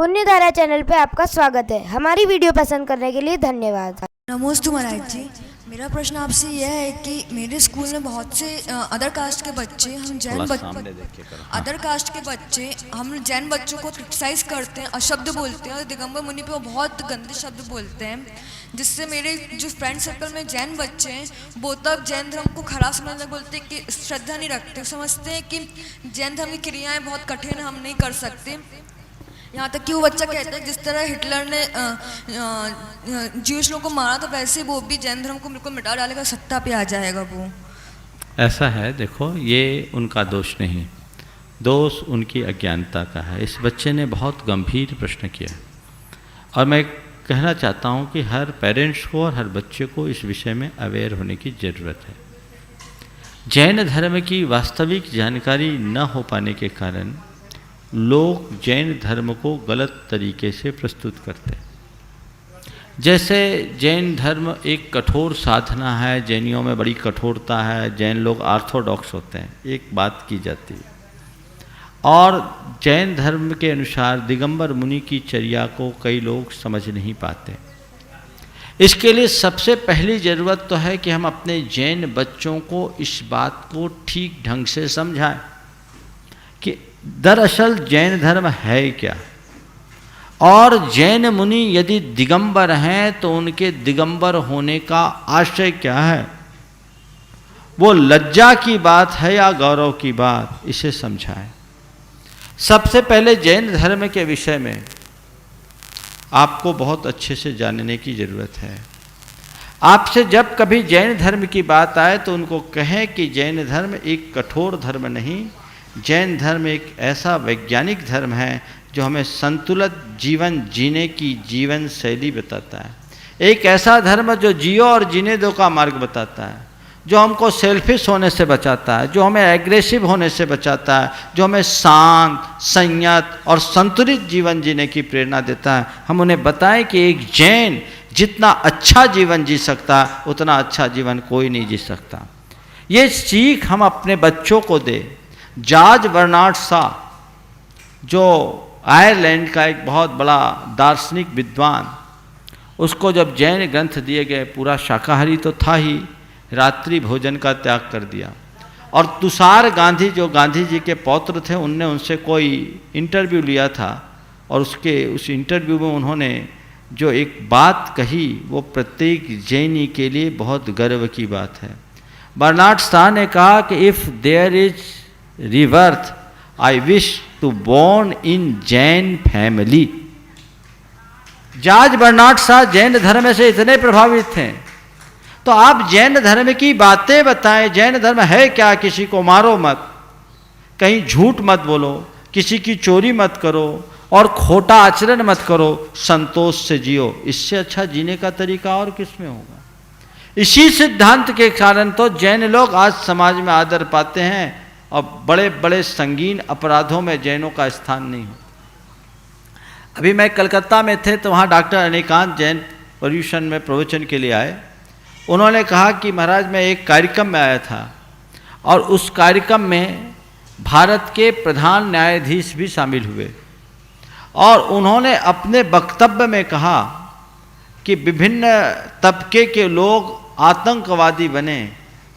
पुण्यधारा channel पे आपका स्वागत है। हमारी वीडियो पसंद करने के लिए धन्यवाद। नमोस्तु महाराज जी, मेरा प्रश्न आपसे यह है कि मेरे स्कूल में बहुत से अदर कास्ट के बच्चे हम जैन बच्चों को क्रिटिसाइज करते हैं, अशब्द बोलते हैं और दिगंबर मुनि पे वो बहुत गंदे शब्द बोलते हैं, जिससे मेरे जो फ्रेंड सर्कल में जैन बच्चे हैं वो तब जैन धर्म को खराब समझने बोलते हैं कि श्रद्धा नहीं रखते, समझते हैं कि जैन धर्म की क्रियाएँ बहुत कठिन है, हम नहीं कर सकते। यहाँ तक कि वो बच्चा कहता है जिस तरह हिटलर ने ज्यूश लोगों को मारा तो वैसे वो भी जैन धर्म को बिल्कुल मिटा डालेगा, सत्ता पे आ जाएगा वो। ऐसा है, देखो ये उनका दोष नहीं, दोष उनकी अज्ञानता का है। इस बच्चे ने बहुत गंभीर प्रश्न किया और मैं कहना चाहता हूँ कि हर पेरेंट्स को और हर बच्चे को इस विषय में अवेयर होने की ज़रूरत है। जैन धर्म की वास्तविक जानकारी न हो पाने के कारण लोग जैन धर्म को गलत तरीके से प्रस्तुत करते हैं। जैसे जैन धर्म एक कठोर साधना है, जैनियों में बड़ी कठोरता है, जैन लोग ऑर्थोडॉक्स होते हैं, एक बात की जाती है। और जैन धर्म के अनुसार दिगंबर मुनि की चर्या को कई लोग समझ नहीं पाते। इसके लिए सबसे पहली ज़रूरत तो है कि हम अपने जैन बच्चों को इस बात को ठीक ढंग से समझाएं कि दरअसल जैन धर्म है क्या, और जैन मुनि यदि दिगंबर हैं तो उनके दिगंबर होने का आशय क्या है, वो लज्जा की बात है या गौरव की बात, इसे समझाएं। सबसे पहले जैन धर्म के विषय में आपको बहुत अच्छे से जानने की ज़रूरत है। आपसे जब कभी जैन धर्म की बात आए तो उनको कहें कि जैन धर्म एक कठोर धर्म नहीं, जैन धर्म एक ऐसा वैज्ञानिक धर्म है जो हमें संतुलित जीवन जीने की जीवन शैली बताता है। एक ऐसा धर्म जो जियो और जीने दो का मार्ग बताता है, जो हमको सेल्फिश होने से बचाता है, जो हमें एग्रेसिव होने से बचाता है, जो हमें शांत, संयत और संतुलित जीवन जीने की प्रेरणा देता है। हम उन्हें बताएं कि एक जैन जितना अच्छा जीवन जी सकता है उतना अच्छा जीवन कोई नहीं जी सकता। ये सीख हम अपने बच्चों को दें। जॉर्ज बर्नार्ड शॉ, जो आयरलैंड का एक बहुत बड़ा दार्शनिक विद्वान, उसको जब जैन ग्रंथ दिए गए, पूरा शाकाहारी तो था ही, रात्रि भोजन का त्याग कर दिया। और तुषार गांधी, जो गांधी जी के पौत्र थे, उनने उनसे कोई इंटरव्यू लिया था और उस इंटरव्यू में उन्होंने जो एक बात कही वो प्रत्येक जैनी के लिए बहुत गर्व की बात है। बर्नार्ड शॉ ने कहा कि if there is rebirth, I wish to born in Jain family. George Bernard Shaw Jain धर्म से इतने प्रभावित थे, तो आप जैन धर्म की बातें बताएं। जैन धर्म है क्या? किसी को मारो मत, कहीं झूठ मत बोलो, किसी की चोरी मत करो और खोटा आचरण मत करो, संतोष से जियो। इससे अच्छा जीने का तरीका और किसमें होगा? इसी सिद्धांत के कारण तो जैन लोग आज समाज में आदर पाते हैं और बड़े बड़े संगीन अपराधों में जैनों का स्थान नहीं हो। अभी मैं कलकत्ता में थे तो वहाँ डॉक्टर अनिकांत जैन पर्यूषण में प्रवचन के लिए आए। उन्होंने कहा कि महाराज मैं एक कार्यक्रम में आया था और उस कार्यक्रम में भारत के प्रधान न्यायाधीश भी शामिल हुए और उन्होंने अपने वक्तव्य में कहा कि विभिन्न तबके के लोग आतंकवादी बने,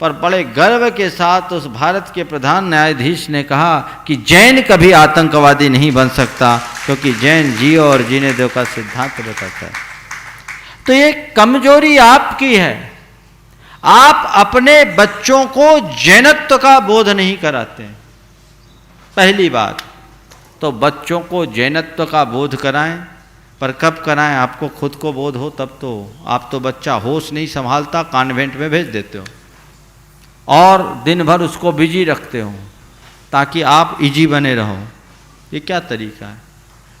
पर बड़े गर्व के साथ उस भारत के प्रधान न्यायाधीश ने कहा कि जैन कभी आतंकवादी नहीं बन सकता, क्योंकि जैन जियो और जीने दो का सिद्धांत बताता है। तो ये कमजोरी आपकी है, आप अपने बच्चों को जैनत्व का बोध नहीं कराते। पहली बात तो बच्चों को जैनत्व का बोध कराएं, पर कब कराएं? आपको खुद को बोध हो तब तो। आप तो बच्चा होश नहीं संभालता, कॉन्वेंट में भेज देते हो और दिन भर उसको बिजी रखते हो ताकि आप इजी बने रहो। ये क्या तरीका है?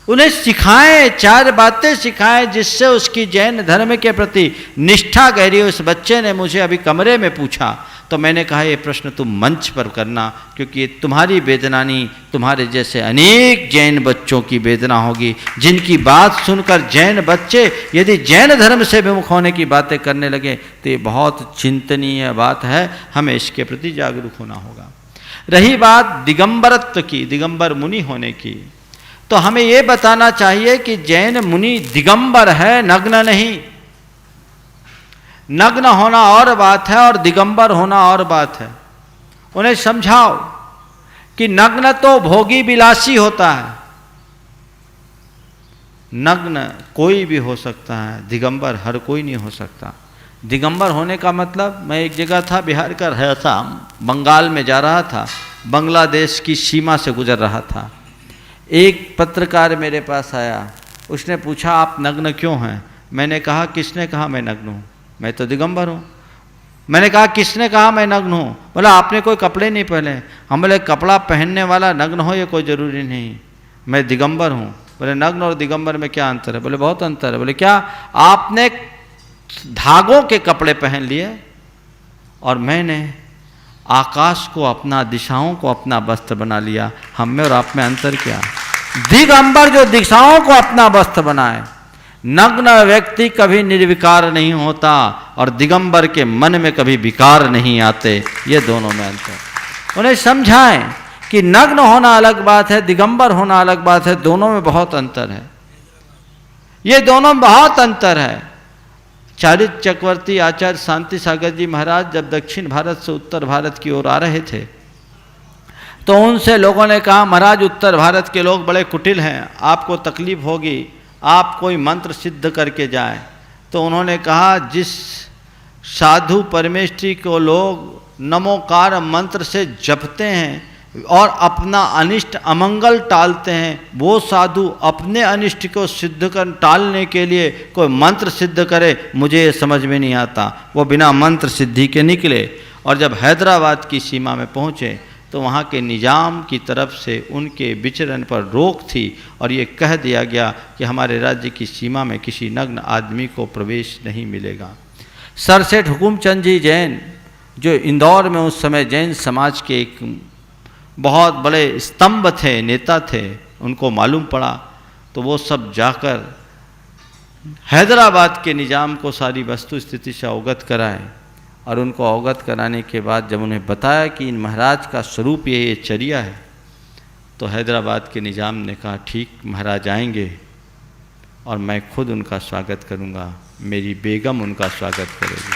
उन्हें सिखाएं, 4 बातें सिखाएं जिससे उसकी जैन धर्म के प्रति निष्ठा गहरी हो। उस बच्चे ने मुझे अभी कमरे में पूछा तो मैंने कहा ये प्रश्न तुम मंच पर करना, क्योंकि ये तुम्हारी वेदना नहीं, तुम्हारे जैसे अनेक जैन बच्चों की वेदना होगी, जिनकी बात सुनकर जैन बच्चे यदि जैन धर्म से विमुख होने की बातें करने लगे तो ये बहुत चिंतनीय बात है। हमें इसके प्रति जागरूक होना होगा। रही बात दिगंबरत्व की, दिगंबर मुनि होने की, तो हमें ये बताना चाहिए कि जैन मुनि दिगंबर है, नग्न नहीं। नग्न होना और बात है और दिगंबर होना और बात है। उन्हें समझाओ कि नग्न तो भोगी विलासी होता है, नग्न कोई भी हो सकता है, दिगंबर हर कोई नहीं हो सकता। दिगंबर होने का मतलब, मैं एक जगह था, बिहार का रहा था, बंगाल में जा रहा था, बांग्लादेश की सीमा से गुजर रहा था। एक पत्रकार मेरे पास आया, उसने पूछा आप नग्न क्यों हैं? मैंने कहा किसने कहा मैं नग्न हूँ, मैं तो दिगंबर हूँ। मैंने कहा किसने कहा मैं नग्न हूँ? बोला आपने कोई कपड़े नहीं पहने। हम बोले कपड़ा पहनने वाला नग्न हो ये कोई ज़रूरी नहीं, मैं दिगंबर हूँ। बोले नग्न और दिगंबर में क्या अंतर है? बोले बहुत अंतर है। बोले क्या? आपने धागों के कपड़े पहन लिए और मैंने आकाश को अपना, दिशाओं को अपना वस्त्र बना लिया। हम में और आप में अंतर क्या? दिगंबर जो दिशाओं को अपना वस्त्र बनाए, नग्न व्यक्ति कभी निर्विकार नहीं होता और दिगंबर के मन में कभी विकार नहीं आते। ये दोनों में अंतर। उन्हें समझाएं कि नग्न होना अलग बात है, दिगंबर होना अलग बात है, दोनों में बहुत अंतर है। ये दोनों में बहुत अंतर है। चारित्र चक्रवर्ती आचार्य शांति सागर जी महाराज जब दक्षिण भारत से उत्तर भारत की ओर आ रहे थे तो उनसे लोगों ने कहा महाराज उत्तर भारत के लोग बड़े कुटिल हैं, आपको तकलीफ होगी, आप कोई मंत्र सिद्ध करके जाएं। तो उन्होंने कहा जिस साधु परमेष्ठी को लोग नमोकार मंत्र से जपते हैं और अपना अनिष्ट अमंगल टालते हैं, वो साधु अपने अनिष्ट को सिद्ध कर टालने के लिए कोई मंत्र सिद्ध करे, मुझे ये समझ में नहीं आता। वो बिना मंत्र सिद्धि के निकले और जब हैदराबाद की सीमा में पहुँचे तो वहाँ के निजाम की तरफ से उनके विचरण पर रोक थी और ये कह दिया गया कि हमारे राज्य की सीमा में किसी नग्न आदमी को प्रवेश नहीं मिलेगा। सर सेठ हुकुमचंद जी जैन, जो इंदौर में उस समय जैन समाज के एक बहुत बड़े स्तंभ थे, नेता थे, उनको मालूम पड़ा तो वो सब जाकर हैदराबाद के निजाम को सारी वस्तु स्थिति से अवगत कराए और उनको अवगत कराने के बाद जब उन्हें बताया कि इन महाराज का स्वरूप ये चर्या है तो हैदराबाद के निजाम ने कहा ठीक महाराज आएंगे और मैं खुद उनका स्वागत करूंगा, मेरी बेगम उनका स्वागत करेगी।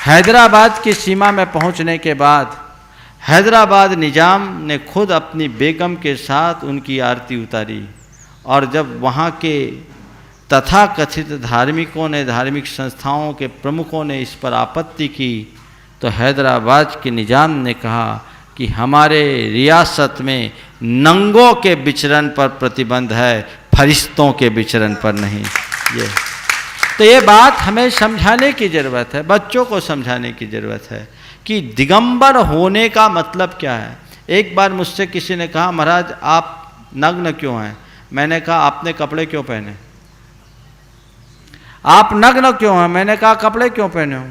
हैदराबाद की सीमा में पहुंचने के बाद हैदराबाद निजाम ने खुद अपनी बेगम के साथ उनकी आरती उतारी और जब वहाँ के तथाकथित धार्मिकों ने, धार्मिक संस्थाओं के प्रमुखों ने इस पर आपत्ति की तो हैदराबाद के निजाम ने कहा कि हमारे रियासत में नंगों के विचरण पर प्रतिबंध है, फरिश्तों के विचरण पर नहीं। तो ये बात हमें समझाने की ज़रूरत है, बच्चों को समझाने की ज़रूरत है कि दिगंबर होने का मतलब क्या है। एक बार मुझसे किसी ने कहा महाराज आप नग्न क्यों हैं? मैंने कहा आपने कपड़े क्यों पहने? आप नग्न क्यों हैं? मैंने कहा कपड़े क्यों पहने हो?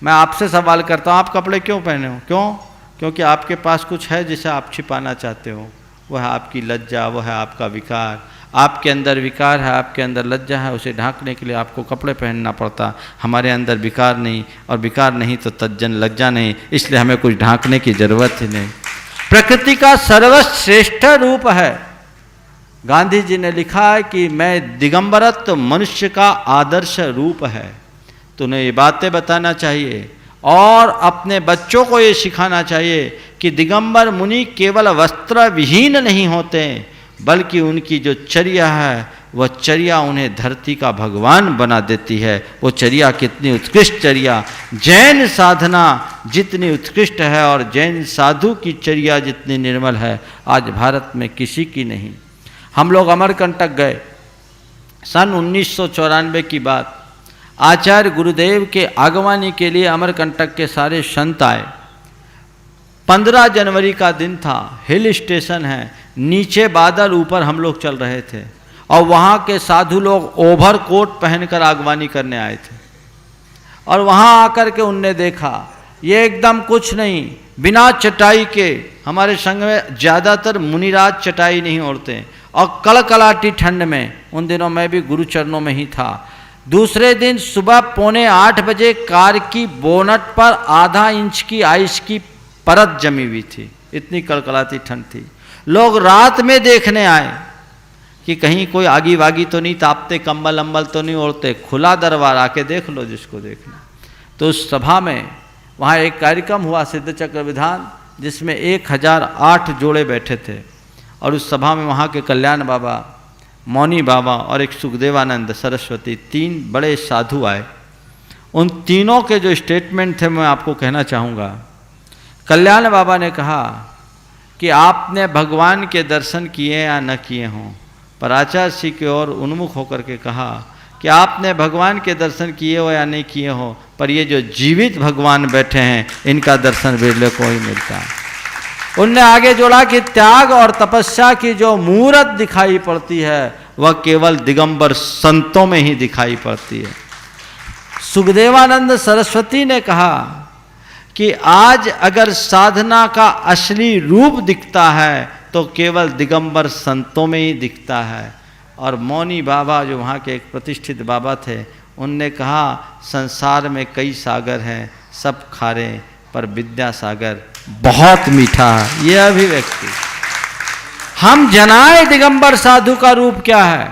मैं आपसे सवाल करता हूँ आप कपड़े क्यों पहने हो? क्यों? क्योंकि आपके पास कुछ है जिसे आप छिपाना चाहते हो, वो है आपकी लज्जा, वो है आपका विकार। आपके अंदर विकार है, आपके अंदर लज्जा है, उसे ढांकने के लिए आपको कपड़े पहनना पड़ता। हमारे अंदर विकार नहीं, और विकार नहीं तो तज्जन लज्जा नहीं, इसलिए हमें कुछ ढांकने की जरूरत ही नहीं। प्रकृति का सर्वश्रेष्ठ रूप है। गांधी जी ने लिखा है कि मैं दिगंबरत्व मनुष्य का आदर्श रूप है। तो उन्हें ये बातें बताना चाहिए और अपने बच्चों को ये सिखाना चाहिए कि दिगंबर मुनि केवल वस्त्र विहीन नहीं होते, बल्कि उनकी जो चर्या है वह चर्या उन्हें धरती का भगवान बना देती है। वो चर्या कितनी उत्कृष्ट चर्या, जैन साधना जितनी उत्कृष्ट है और जैन साधु की चर्या जितनी निर्मल है, आज भारत में किसी की नहीं। हम लोग अमरकंटक गए सन 1994 की बात। आचार्य गुरुदेव के आगवानी के लिए अमरकंटक के सारे संत आए। 15 जनवरी का दिन था, हिल स्टेशन है, नीचे बादल, ऊपर हम लोग चल रहे थे और वहाँ के साधु लोग ओवर कोट पहनकर आगवानी करने आए थे। और वहाँ आकर के उनने देखा ये एकदम कुछ नहीं, बिना चटाई के, हमारे संग में ज़्यादातर मुनिराज चटाई नहीं ओढ़ते और कड़कड़ाती ठंड में, उन दिनों मैं भी गुरु चरणों में ही था। दूसरे दिन सुबह 7:45 बजे कार की बोनट पर आधा इंच की आइस की परत जमी हुई थी, इतनी कड़कड़ाती ठंड थी। लोग रात में देखने आए कि कहीं कोई आगी वागी तो नहीं तापते, कंबल अम्बल तो नहीं ओढ़ते, खुला दरबार, आके देख लो जिसको देखना। तो उस सभा में वहाँ एक कार्यक्रम हुआ सिद्ध चक्र विधान, जिसमें 1008 जोड़े बैठे थे। और उस सभा में वहाँ के कल्याण बाबा, मौनी बाबा और एक सुखदेवानंद सरस्वती, 3 बड़े साधु आए। उन तीनों के जो स्टेटमेंट थे मैं आपको कहना चाहूँगा। कल्याण बाबा ने कहा कि आपने भगवान के दर्शन किए या न किए हों, पर आचार्य श्री की ओर उन्मुख होकर के कहा कि आपने भगवान के दर्शन किए हो या नहीं किए हो, पर ये जो जीवित भगवान बैठे हैं इनका दर्शन बिरले को ही मिलता है। उनने आगे जोड़ा कि त्याग और तपस्या की जो मूरत दिखाई पड़ती है वह केवल दिगंबर संतों में ही दिखाई पड़ती है। सुखदेवानंद सरस्वती ने कहा कि आज अगर साधना का असली रूप दिखता है तो केवल दिगंबर संतों में ही दिखता है। और मौनी बाबा जो वहाँ के एक प्रतिष्ठित बाबा थे, उनने कहा संसार में कई सागर हैं, सब खारे पर विद्या सागर बहुत मीठा है। ये अभिव्यक्ति हम जनाए दिगंबर साधु का रूप क्या है।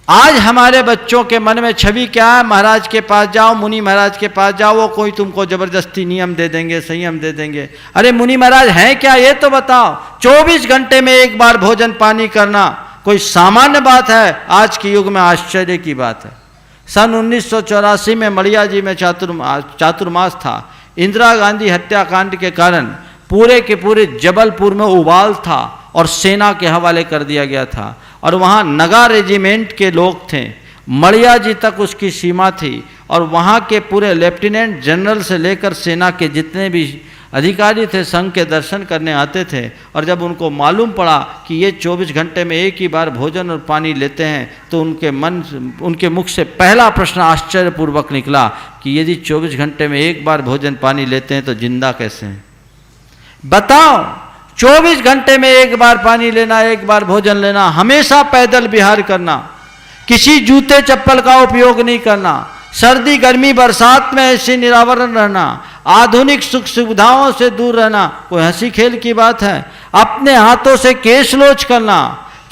आज हमारे बच्चों के मन में छवि क्या है, महाराज के पास जाओ, मुनि महाराज के पास जाओ, वो कोई तुमको जबरदस्ती नियम दे देंगे, संयम दे देंगे। अरे मुनि महाराज हैं क्या ये तो बताओ। 24 घंटे में एक बार भोजन पानी करना कोई सामान्य बात है? आज के युग में आश्चर्य की बात है। सन 1984 में मड़िया जी में चातुर्मास था। इंदिरा गांधी हत्याकांड के कारण पूरे के पूरे जबलपुर में उबाल था और सेना के हवाले कर दिया गया था। और वहाँ नगा रेजिमेंट के लोग थे, मड़िया जी तक उसकी सीमा थी। और वहाँ के पूरे लेफ्टिनेंट जनरल से लेकर सेना के जितने भी अधिकारी थे संघ के दर्शन करने आते थे। और जब उनको मालूम पड़ा कि ये 24 घंटे में एक ही बार भोजन और पानी लेते हैं, तो उनके मुख से पहला प्रश्न आश्चर्यपूर्वक निकला कि यदि 24 घंटे में एक बार भोजन पानी लेते हैं तो जिंदा कैसे हैं? बताओ, 24 घंटे में एक बार पानी लेना, एक बार भोजन लेना, हमेशा पैदल विहार करना, किसी जूते चप्पल का उपयोग नहीं करना, सर्दी गर्मी बरसात में ऐसे निरावरण रहना, आधुनिक सुख सुविधाओं से दूर रहना, कोई हंसी खेल की बात है? अपने हाथों से केश लोच करना,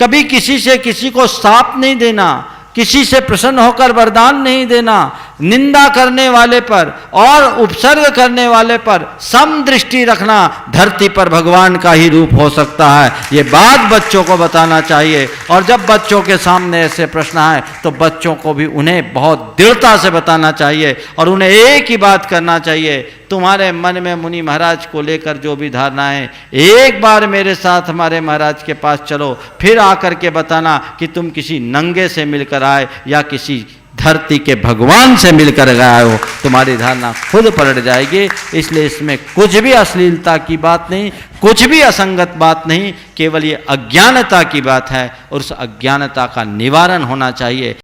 कभी किसी से किसी को साप नहीं देना, किसी से प्रसन्न होकर वरदान नहीं देना, निंदा करने वाले पर और उपसर्ग करने वाले पर सम दृष्टि रखना, धरती पर भगवान का ही रूप हो सकता है। ये बात बच्चों को बताना चाहिए। और जब बच्चों के सामने ऐसे प्रश्न आए तो बच्चों को भी उन्हें बहुत दृढ़ता से बताना चाहिए और उन्हें एक ही बात करना चाहिए, तुम्हारे मन में मुनि महाराज को लेकर जो भी धारणाएं, एक बार मेरे साथ हमारे महाराज के पास चलो, फिर आकर के बताना कि तुम किसी नंगे से मिलकर आए या किसी धरती के भगवान से मिलकर गए हो, तुम्हारी धारणा खुद पलट जाएगी। इसलिए इसमें कुछ भी अश्लीलता की बात नहीं, कुछ भी असंगत बात नहीं, केवल ये अज्ञानता की बात है और उस अज्ञानता का निवारण होना चाहिए।